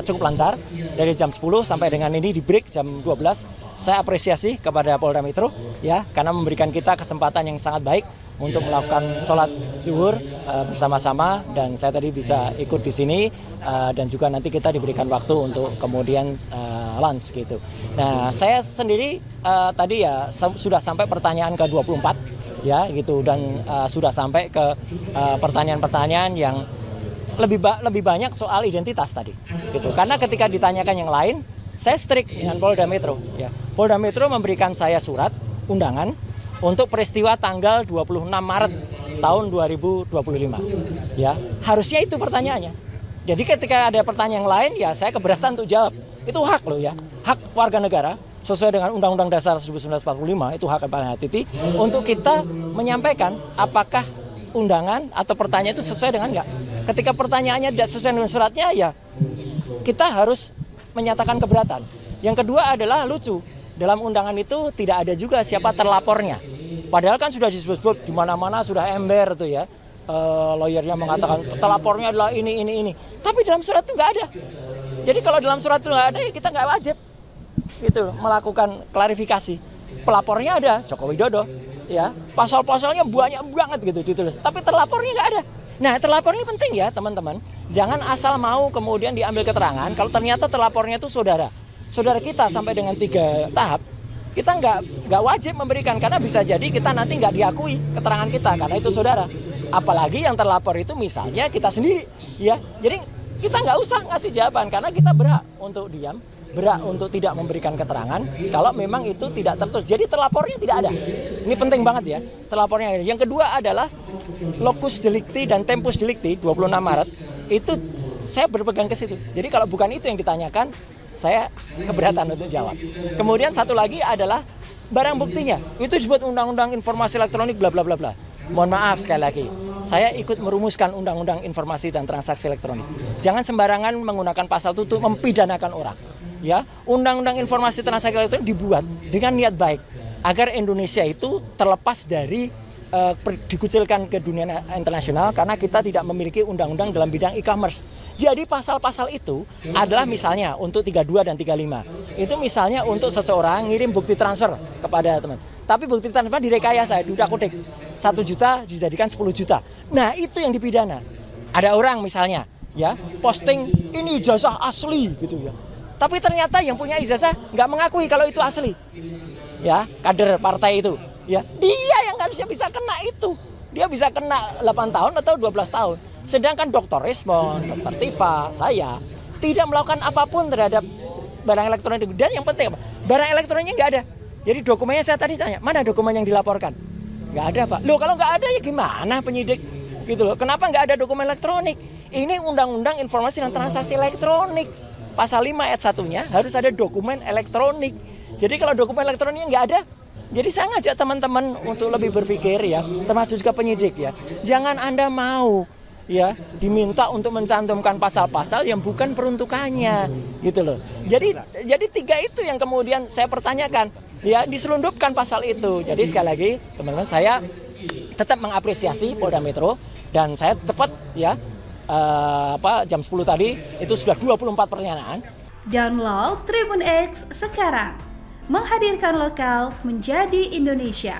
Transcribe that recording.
cukup lancar dari jam 10 sampai dengan ini di break jam 12. Saya apresiasi kepada Polda Metro ya karena memberikan kita kesempatan yang sangat baik untuk melakukan sholat zuhur bersama-sama, dan saya tadi bisa ikut di sini dan juga nanti kita diberikan waktu untuk kemudian lunch gitu. Nah, saya sendiri tadi ya sudah sampai pertanyaan ke-24 ya gitu, dan sudah sampai ke pertanyaan-pertanyaan yang lebih banyak soal identitas tadi gitu. Karena ketika ditanyakan yang lain, saya strict dengan Polda Metro ya. Polda Metro memberikan saya surat undangan untuk peristiwa tanggal 26 Maret tahun 2025. Ya, harusnya itu pertanyaannya. Jadi ketika ada pertanyaan yang lain, ya saya keberatan untuk jawab. Itu hak loh ya, hak warga negara sesuai dengan Undang-Undang Dasar 1945, itu hak Pak Titi untuk kita menyampaikan apakah undangan atau pertanyaan itu sesuai dengan enggak. Ketika pertanyaannya tidak sesuai dengan suratnya, ya kita harus menyatakan keberatan. Yang kedua adalah lucu. Dalam undangan itu tidak ada juga siapa terlapornya. Padahal kan sudah disebut di mana-mana sudah ember tuh ya. Lawyernya mengatakan terlapornya adalah ini. Tapi dalam surat itu nggak ada. Jadi kalau dalam surat itu nggak ada, ya kita nggak wajib gitu melakukan klarifikasi. Pelapornya ada Joko Widodo, ya. Pasal-pasalnya banyak banget gitu ditulis. Tapi terlapornya nggak ada. Nah, terlapor ini penting ya teman-teman. Jangan asal mau kemudian diambil keterangan kalau ternyata terlapornya itu saudara kita sampai dengan 3 tahap, kita nggak wajib memberikan karena bisa jadi kita nanti nggak diakui keterangan kita karena itu saudara. Apalagi yang terlapor itu misalnya kita sendiri, ya. Jadi kita nggak usah ngasih jawaban karena kita berhak untuk diam, berhak untuk tidak memberikan keterangan kalau memang itu tidak tertulis. Jadi terlapornya tidak ada. Ini penting banget ya, terlapornya. Yang kedua adalah locus delicti dan tempus delicti 26 Maret itu saya berpegang ke situ. Jadi kalau bukan itu yang ditanyakan, saya keberatan untuk jawab. Kemudian satu lagi adalah barang buktinya. Itu disebut Undang-Undang Informasi Elektronik bla bla bla bla. Mohon maaf sekali lagi. Saya ikut merumuskan Undang-Undang Informasi dan Transaksi Elektronik. Jangan sembarangan menggunakan pasal itu untuk mempidanakan orang. Ya, Undang-Undang Informasi Transaksi Elektronik dibuat dengan niat baik agar Indonesia itu terlepas dari dikucilkan ke dunia internasional karena kita tidak memiliki undang-undang dalam bidang e-commerce. Jadi pasal-pasal itu adalah misalnya untuk 32 dan 35. Itu misalnya untuk seseorang ngirim bukti transfer kepada teman. Tapi bukti transfer direkayasa, diutak-utik. 1 juta dijadikan 10 juta. Nah, itu yang dipidana. Ada orang misalnya ya posting ini ijazah asli gitu ya. Tapi ternyata yang punya ijazah nggak mengakui kalau itu asli. Ya, kader partai itu. Ya, dia yang harusnya bisa kena itu. Dia bisa kena 8 tahun atau 12 tahun. Sedangkan Dr. Resmond, Dr. Tifa, saya tidak melakukan apapun terhadap barang elektronik. Dan yang penting apa? Barang elektroniknya nggak ada. Jadi dokumennya saya tadi tanya, mana dokumen yang dilaporkan? Nggak ada, Pak. Loh, kalau nggak ada ya gimana penyidik? Gitu loh. Kenapa nggak ada dokumen elektronik? Ini Undang-Undang Informasi dan Transaksi Elektronik. Pasal 5 ayat 1-nya harus ada dokumen elektronik. Jadi kalau dokumen elektroniknya nggak ada, jadi saya ngajak teman-teman untuk lebih berpikir ya, termasuk juga penyidik ya. Jangan Anda mau ya diminta untuk mencantumkan pasal-pasal yang bukan peruntukannya gitu loh. Jadi 3 itu yang kemudian saya pertanyakan ya, diselundupkan pasal itu. Jadi sekali lagi teman-teman, saya tetap mengapresiasi Polda Metro dan saya cepat ya jam 10 tadi itu sudah 24 pertanyaan. Download Tribun X sekarang. Menghadirkan lokal menjadi Indonesia.